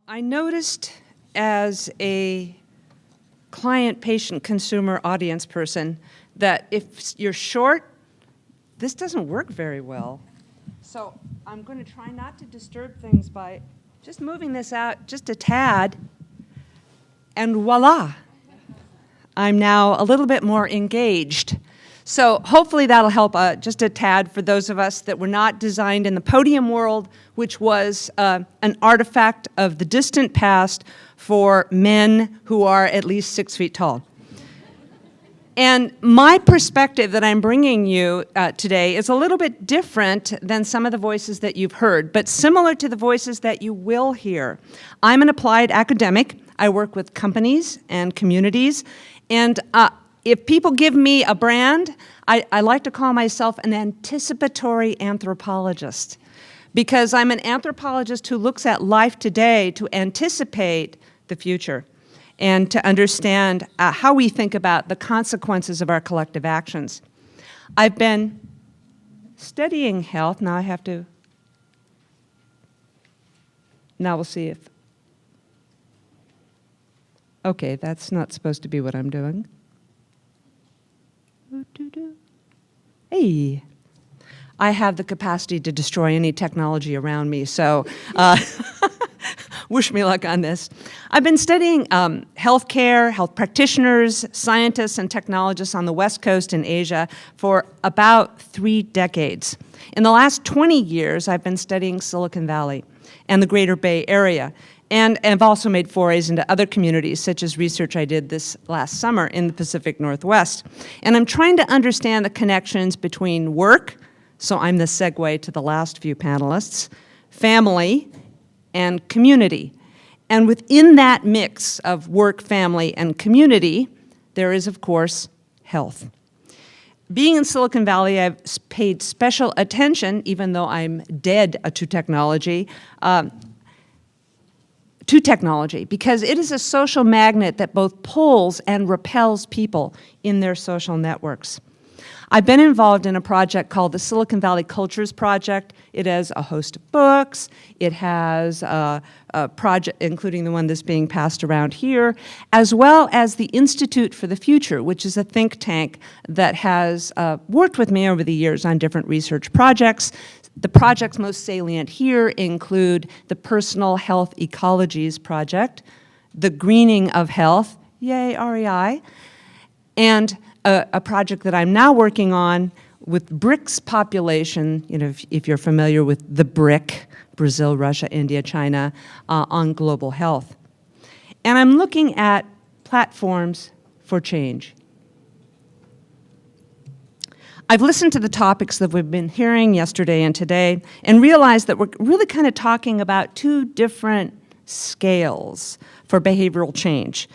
I noticed as a client, patient, consumer, audience person that if you're short, this doesn't work very well. So I'm going to try not to disturb things by just moving this out just a tad, and voila, I'm now a little bit more engaged. So hopefully that'll help just a tad for those of us that were not designed in the podium world, which was an artifact of the distant past for men who are at least 6 feet tall. And my perspective that I'm bringing you today is a little bit different than some of the voices that you've heard, but similar to the voices that you will hear. I'm an applied academic. I work with companies and communities, and if people give me a brand, I like to call myself an anticipatory anthropologist, because I'm an anthropologist who looks at life today to anticipate the future and to understand how we think about the consequences of our collective actions. I've been studying health. Now we'll see if, okay, that's not supposed to be what I'm doing. Hey, I have the capacity to destroy any technology around me, so wish me luck on this. I've been studying healthcare, health practitioners, scientists, and technologists on the West Coast in Asia for about 3 decades. In the last 20 years, I've been studying Silicon Valley and the Greater Bay Area. And I've also made forays into other communities, such as research I did this last summer in the Pacific Northwest. And I'm trying to understand the connections between work, so I'm the segue to the last few panelists, family, and community. And within that mix of work, family, and community, there is, of course, health. Being in Silicon Valley, I've paid special attention, even though I'm dead to technology, because it is a social magnet that both pulls and repels people in their social networks. I've been involved in a project called the Silicon Valley Cultures Project. It has a host of books. It has a project, including the one that's being passed around here, as well as the Institute for the Future, which is a think tank that has worked with me over the years on different research projects. The projects most salient here include the Personal Health Ecologies Project, the Greening of Health, yay, REI, and a project that I'm now working on with BRICS population, you know, if you're familiar with the BRIC, Brazil, Russia, India, China, on global health. And I'm looking at platforms for change. I've listened to the topics that we've been hearing yesterday and today and realized that we're really kind of talking about 2 different scales for behavioral change.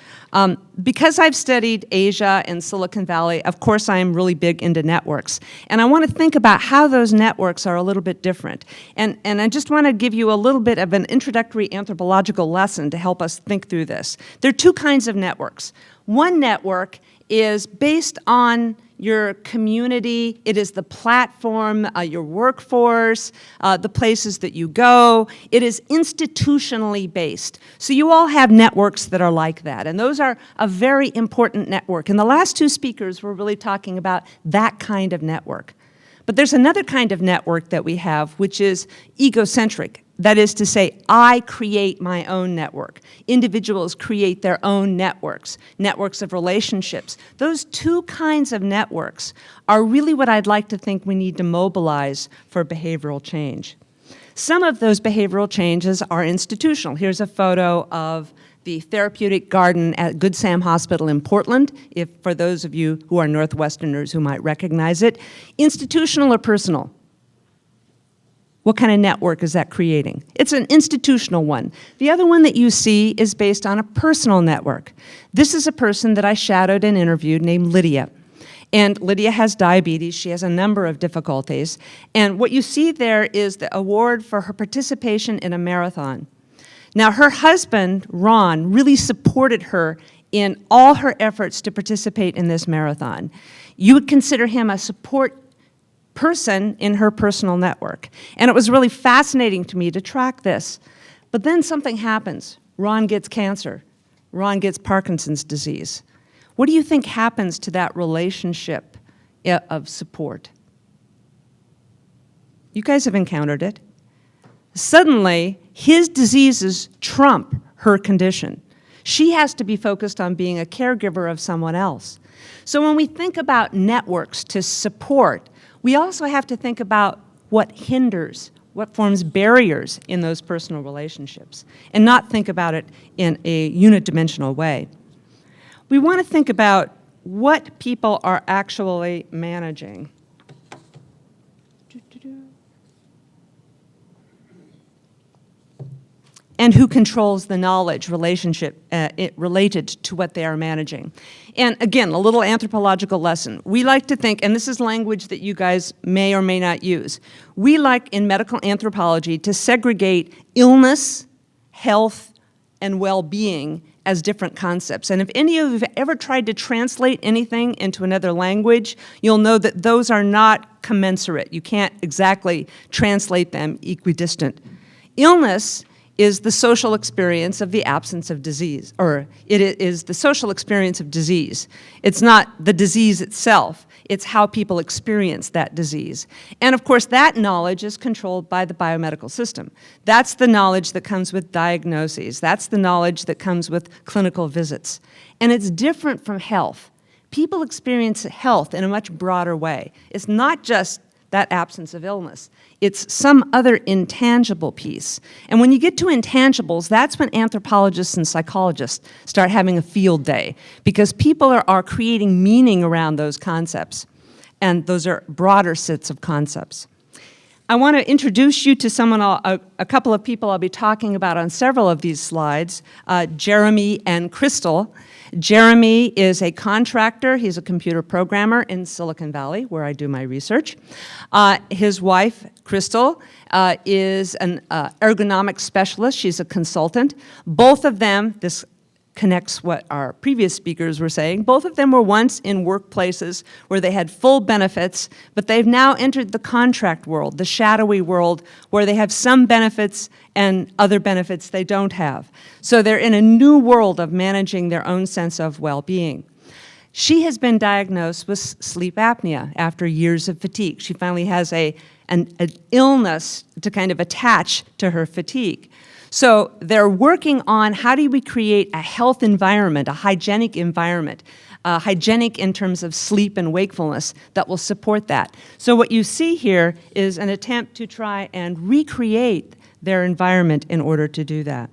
Because I've studied Asia and Silicon Valley, of course I'm really big into networks. And I want to think about how those networks are a little bit different. And I just want to give you a little bit of an introductory anthropological lesson to help us think through this. There are 2 kinds of networks. One network is based on your community. It is the platform, your workforce, the places that you go. It is institutionally based. So you all have networks that are like that, and those are a very important network. And the last 2 speakers were really talking about that kind of network. But there's another kind of network that we have, which is egocentric. That is to say, I create my own network. Individuals create their own networks, networks of relationships. Those 2 kinds of networks are really what I'd like to think we need to mobilize for behavioral change. Some of those behavioral changes are institutional. Here's a photo of the therapeutic garden at Good Sam Hospital in Portland, for those of you who are Northwesterners who might recognize it. Institutional or personal? What kind of network is that creating? It's an institutional one. The other one that you see is based on a personal network. This is a person that I shadowed and interviewed named Lydia. And Lydia has diabetes. She has a number of difficulties. And what you see there is the award for her participation in a marathon. Now, her husband, Ron, really supported her in all her efforts to participate in this marathon. You would consider him a support person in her personal network. And it was really fascinating to me to track this. But then something happens Ron gets cancer. Ron gets Parkinson's disease. What do you think happens to that relationship of support? You guys have encountered it. Suddenly, his diseases trump her condition. She has to be focused on being a caregiver of someone else. So when we think about networks to support, we also have to think about what hinders, what forms barriers in those personal relationships, and not think about it in a unidimensional way. We want to think about what people are actually managing. And who controls the knowledge relationship related to what they are managing. And again, a little anthropological lesson. We like to think, and this is language that you guys may or may not use, we like in medical anthropology to segregate illness, health, and well-being as different concepts. And if any of you have ever tried to translate anything into another language, you'll know that those are not commensurate. You can't exactly translate them equidistant. Illness is the social experience of the absence of disease, or it is the social experience of disease. It's not the disease itself, it's how people experience that disease. And of course, that knowledge is controlled by the biomedical system. That's the knowledge that comes with diagnoses. That's the knowledge that comes with clinical visits. And it's different from health. People experience health in a much broader way. It's not just that absence of illness. It's some other intangible piece. And when you get to intangibles, that's when anthropologists and psychologists start having a field day, because people are creating meaning around those concepts. And those are broader sets of concepts. I want to introduce you to someone, a couple of people I'll be talking about on several of these slides, Jeremy and Crystal. Jeremy is a contractor. He's a computer programmer in Silicon Valley, where I do my research. His wife, Crystal, is an ergonomic specialist. She's a consultant. Both of them, this connects what our previous speakers were saying, both of them were once in workplaces where they had full benefits, but they've now entered the contract world, the shadowy world, where they have some benefits and other benefits they don't have. So they're in a new world of managing their own sense of well-being. She has been diagnosed with sleep apnea after years of fatigue. She finally has an illness to kind of attach to her fatigue. So they're working on how do we create a health environment, a hygienic environment, hygienic in terms of sleep and wakefulness that will support that. So what you see here is an attempt to try and recreate their environment in order to do that.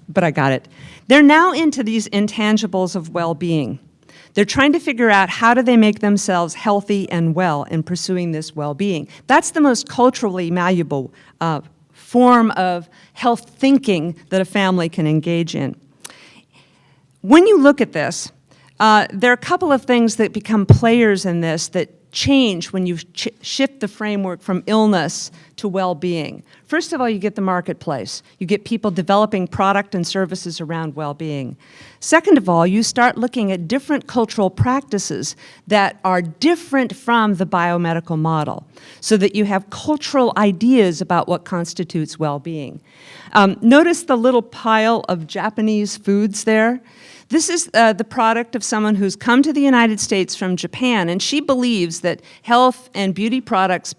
But I got it. They're now into these intangibles of well-being. They're trying to figure out how do they make themselves healthy and well in pursuing this well-being. That's the most culturally malleable form of health thinking that a family can engage in. When you look at this, there are a couple of things that become players in this that change when you shift the framework from illness to well-being. First of all, you get the marketplace. You get people developing product and services around well-being. Second of all, you start looking at different cultural practices that are different from the biomedical model, so that you have cultural ideas about what constitutes well-being. Notice the little pile of Japanese foods there. This is the product of someone who's come to the United States from Japan, and she believes that health and beauty products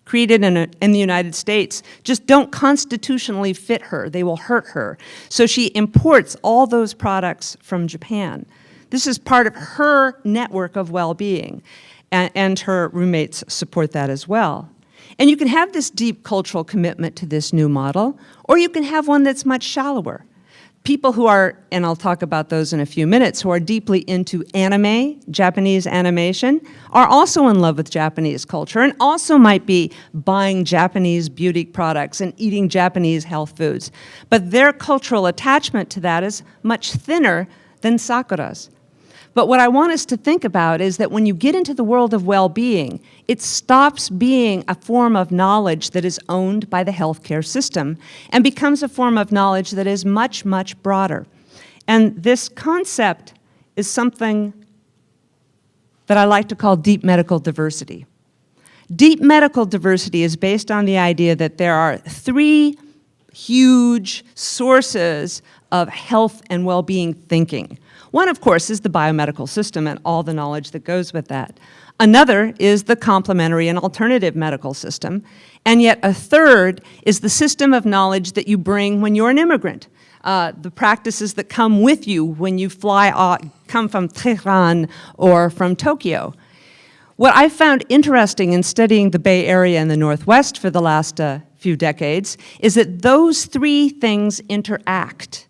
created in the United States just don't constitutionally fit her. They will hurt her. So she imports all those products from Japan. This is part of her network of well-being, and her roommates support that as well. And you can have this deep cultural commitment to this new model, or you can have one that's much shallower. People who are, and I'll talk about those in a few minutes, who are deeply into anime, Japanese animation, are also in love with Japanese culture and also might be buying Japanese beauty products and eating Japanese health foods. But their cultural attachment to that is much thinner than Sakura's. But what I want us to think about is that when you get into the world of well-being, it stops being a form of knowledge that is owned by the healthcare system and becomes a form of knowledge that is much, much broader. And this concept is something that I like to call deep medical diversity. Deep medical diversity is based on the idea that there are three huge sources of health and well-being thinking. One, of course, is the biomedical system and all the knowledge that goes with that. Another is the complementary and alternative medical system. And yet a third is the system of knowledge that you bring when you're an immigrant. The practices that come with you when you come from Tehran or from Tokyo. What I found interesting in studying the Bay Area and the Northwest for the last few decades is that those three things interact.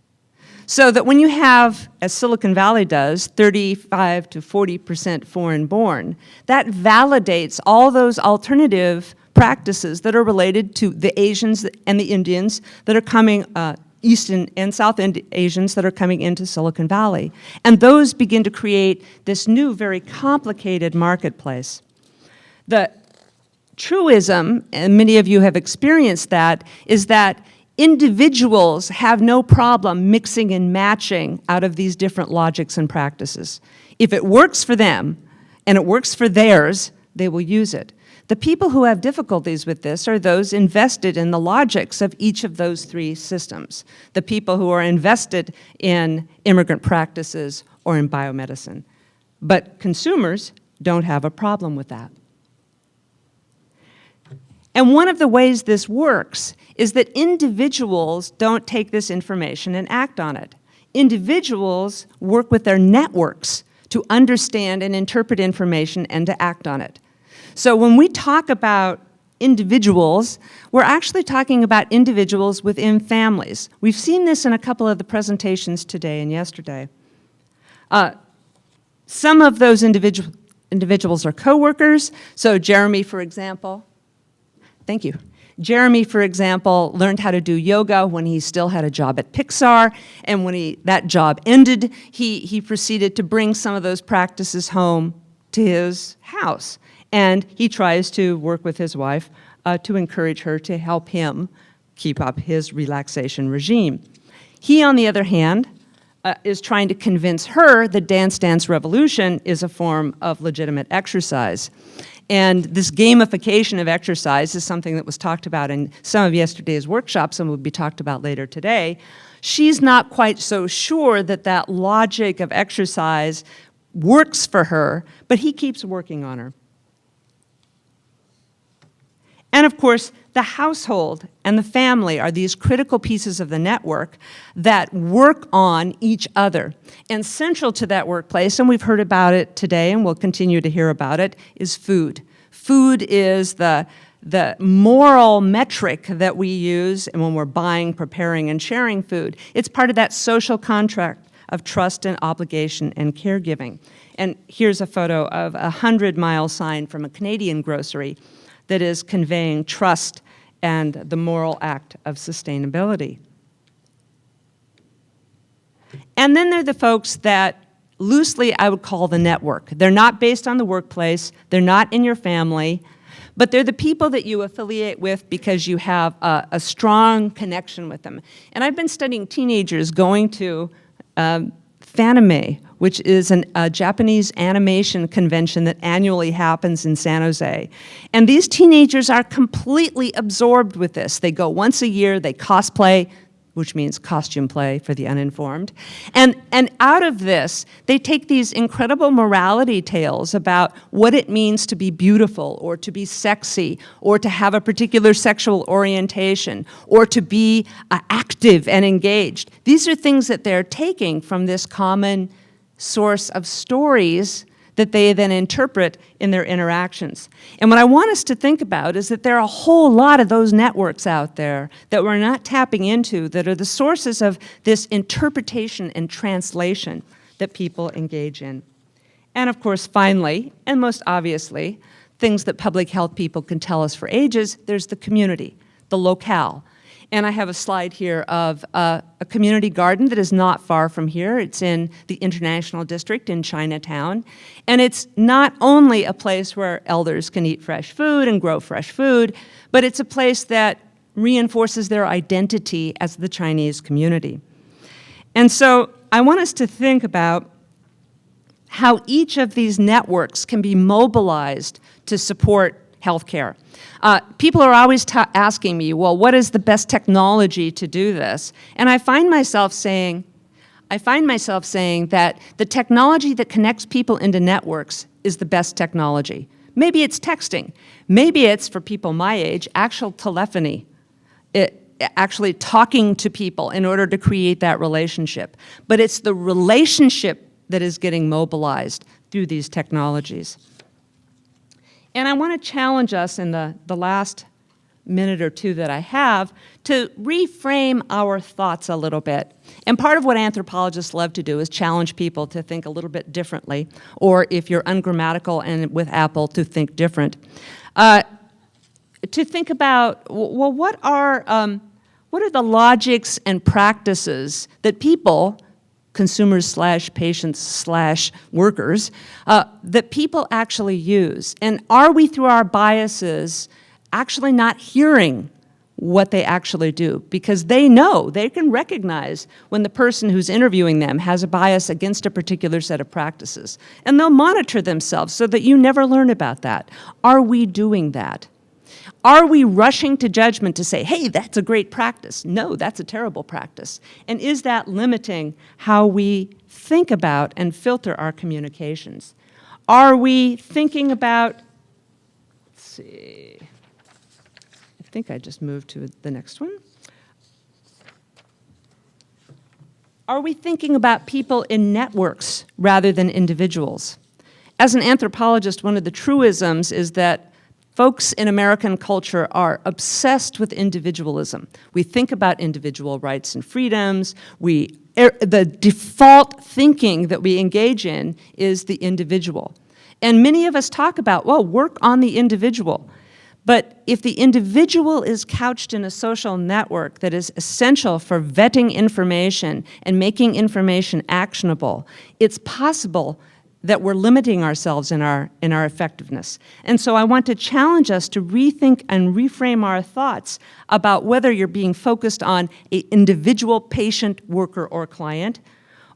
So that when you have, as Silicon Valley does, 35 to 40% foreign-born, that validates all those alternative practices that are related to the Asians and the Indians that are coming, East and South Asians that are coming into Silicon Valley. And those begin to create this new, very complicated marketplace. The truism, and many of you have experienced that, is that individuals have no problem mixing and matching out of these different logics and practices. If it works for them and it works for theirs, they will use it. The people who have difficulties with this are those invested in the logics of each of those three systems, the people who are invested in immigrant practices or in biomedicine. But consumers don't have a problem with that. And one of the ways this works is that individuals don't take this information and act on it. Individuals work with their networks to understand and interpret information and to act on it. So when we talk about individuals, we're actually talking about individuals within families. We've seen this in a couple of the presentations today and yesterday. Some of those individuals are coworkers. So Jeremy, for example, thank you. Jeremy, for example, learned how to do yoga when he still had a job at Pixar, and when that job ended, he proceeded to bring some of those practices home to his house. And he tries to work with his wife to encourage her to help him keep up his relaxation regime. He, on the other hand, is trying to convince her that Dance Dance Revolution is a form of legitimate exercise. And this gamification of exercise is something that was talked about in some of yesterday's workshops and will be talked about later today. She's not quite so sure that that logic of exercise works for her, but he keeps working on her. And of course, the household and the family are these critical pieces of the network that work on each other. And central to that workplace, and we've heard about it today and we'll continue to hear about it, is food. Food is the moral metric that we use when we're buying, preparing, and sharing food. It's part of that social contract of trust and obligation and caregiving. And here's a photo of a 100-mile sign from a Canadian grocery that is conveying trust and the moral act of sustainability. And then there are the folks that loosely I would call the network. They're not based on the workplace, they're not in your family, but they're the people that you affiliate with because you have a strong connection with them. And I've been studying teenagers going to Fanime, which is a Japanese animation convention that annually happens in San Jose. And these teenagers are completely absorbed with this. They go once a year, they cosplay, which means costume play for the uninformed. And out of this, they take these incredible morality tales about what it means to be beautiful or to be sexy or to have a particular sexual orientation or to be active and engaged. These are things that they're taking from this common source of stories that they then interpret in their interactions. And what I want us to think about is that there are a whole lot of those networks out there that we're not tapping into that are the sources of this interpretation and translation that people engage in. And of course, finally, and most obviously, things that public health people can tell us for ages, there's the community, the locale. And I have a slide here of a community garden that is not far from here. It's in the International District in Chinatown. And it's not only a place where elders can eat fresh food and grow fresh food, but it's a place that reinforces their identity as the Chinese community. And so I want us to think about how each of these networks can be mobilized to support healthcare. People are always asking me, well, what is the best technology to do this? And I find myself saying that the technology that connects people into networks is the best technology. Maybe it's texting. Maybe it's, for people my age, actual telephony, actually talking to people in order to create that relationship. But it's the relationship that is getting mobilized through these technologies. And I want to challenge us in the last minute or two that I have to reframe our thoughts a little bit. And part of what anthropologists love to do is challenge people to think a little bit differently, or if you're ungrammatical and with Apple, to think different. To think about, well, what are the logics and practices that people, consumers/patients/workers, that people actually use? And are we, through our biases, actually not hearing what they actually do? Because they know, they can recognize when the person who's interviewing them has a bias against a particular set of practices. And they'll monitor themselves so that you never learn about that. Are we doing that? Are we rushing to judgment to say, hey, that's a great practice? No, that's a terrible practice. And is that limiting how we think about and filter our communications? Are we thinking about, let's see, I think I just moved to the next one. Are we thinking about people in networks rather than individuals? As an anthropologist, one of the truisms is that folks in American culture are obsessed with individualism. We think about individual rights and freedoms. The default thinking that we engage in is the individual. And many of us talk about, well, work on the individual. But if the individual is couched in a social network that is essential for vetting information and making information actionable, it's possible that we're limiting ourselves in our effectiveness. And so I want to challenge us to rethink and reframe our thoughts about whether you're being focused on an individual patient, worker, or client,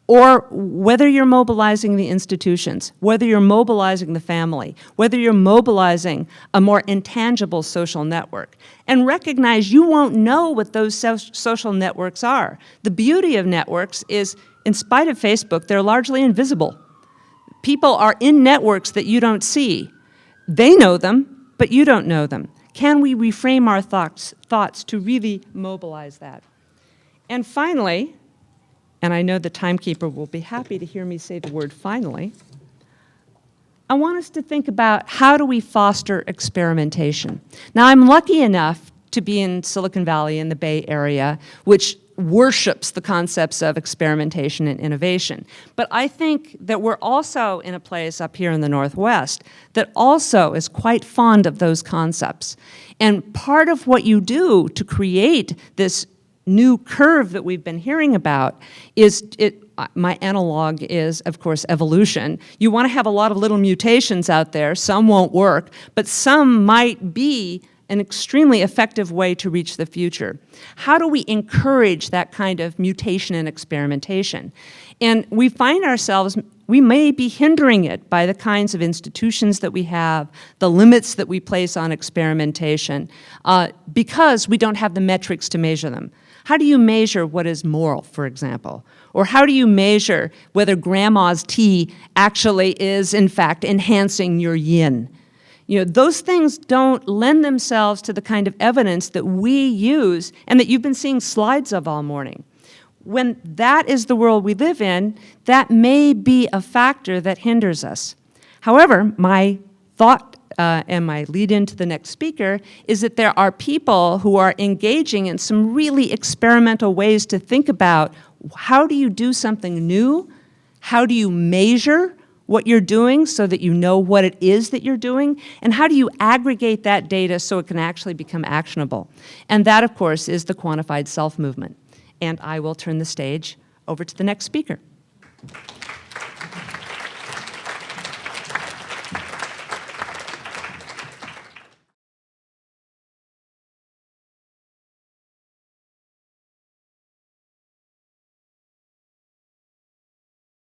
or whether you're mobilizing the institutions, whether you're mobilizing the family, whether you're mobilizing a more intangible social network. And recognize you won't know what those social networks are. The beauty of networks is, in spite of Facebook, they're largely invisible. People are in networks that you don't see. They know them, but you don't know them. Can we reframe our thoughts to really mobilize that? And finally, and I know the timekeeper will be happy to hear me say the word finally, I want us to think about how do we foster experimentation. Now, I'm lucky enough to be in Silicon Valley in the Bay Area, which worships the concepts of experimentation and innovation. But I think that we're also in a place up here in the Northwest that also is quite fond of those concepts. And part of what you do to create this new curve that we've been hearing about is, my analog is, of course, evolution. You want to have a lot of little mutations out there. Some won't work, but some might be an extremely effective way to reach the future. How do we encourage that kind of mutation and experimentation? And we find ourselves, we may be hindering it by the kinds of institutions that we have, the limits that we place on experimentation, because we don't have the metrics to measure them. How do you measure what is moral, for example? Or how do you measure whether grandma's tea actually is, in fact, enhancing your yin? You know, those things don't lend themselves to the kind of evidence that we use and that you've been seeing slides of all morning. When that is the world we live in, that may be a factor that hinders us. However, my thought and my lead into the next speaker is that there are people who are engaging in some really experimental ways to think about how do you do something new, how do you measure what you're doing so that you know what it is that you're doing, and how do you aggregate that data so it can actually become actionable. And that, of course, is the quantified self movement. And I will turn the stage over to the next speaker.